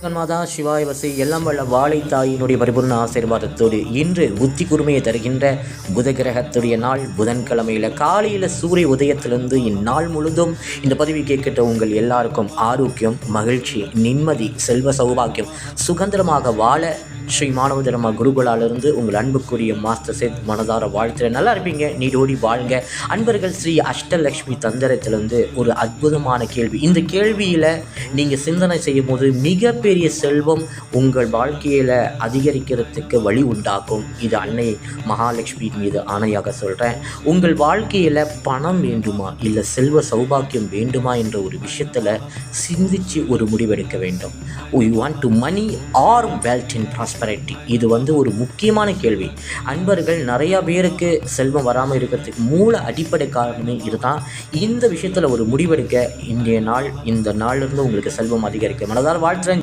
மாதா சிவாய வசி எல்லாம் வல்ல வாழை தாயினுடைய பரிபூர்ண ஆசீர்வாதத்தோடு இன்று புத்தி குருமையை தருகின்ற புத கிரகத்துடைய நாள் புதன்கிழமையில் காலையில் சூரிய உதயத்திலிருந்து இந்நாள் முழுதும் இந்த பதிவை கேட்கிட்ட உங்கள் எல்லாருக்கும் ஆரோக்கியம், மகிழ்ச்சி, நிம்மதி, செல்வ சௌபாக்கியம், சுதந்திரமாக வாழ ஸ்ரீ மாணவ தர்மா குருகுலாலிருந்து உங்கள் அன்புக்குரிய மாஸ்டர் சேத் மனதார வாழ்த்துற நல்லா இருப்பீங்க, நீடோடி வாழ்ங்க. அன்பர்கள், ஸ்ரீ அஷ்டலக்ஷ்மி தந்திரத்திலிருந்து ஒரு அற்புதமான கேள்வி. இந்த கேள்வியில் நீங்கள் சிந்தனை செய்யும் போது மிகப்பெரிய செல்வம் உங்கள் வாழ்க்கையில் அதிகரிக்கிறதுக்கு வழி உண்டாக்கும். இது அன்னை மகாலட்சுமி மீது ஆணையாக சொல்கிறேன். உங்கள் வாழ்க்கையில் பணம் வேண்டுமா இல்லை செல்வ சௌபாக்கியம் வேண்டுமா என்ற ஒரு விஷயத்தில் சிந்தித்து ஒரு முடிவெடுக்க வேண்டும். You want to money or wealth in prosperity? இது ஒரு முக்கியமான கேள்வி. அன்பர்கள், நிறைய பேருக்கு செல்வம் வராமல் இருக்கிறதுக்கு மூல அடிப்படை காரணமே இதுதான். இந்த விஷயத்தில் ஒரு முடிவெடுக்க இன்றைய நாள், இந்த நாளிலிருந்து உங்களுக்கு செல்வம் அதிகரிக்க மனதால் வாழ்த்துறேன்.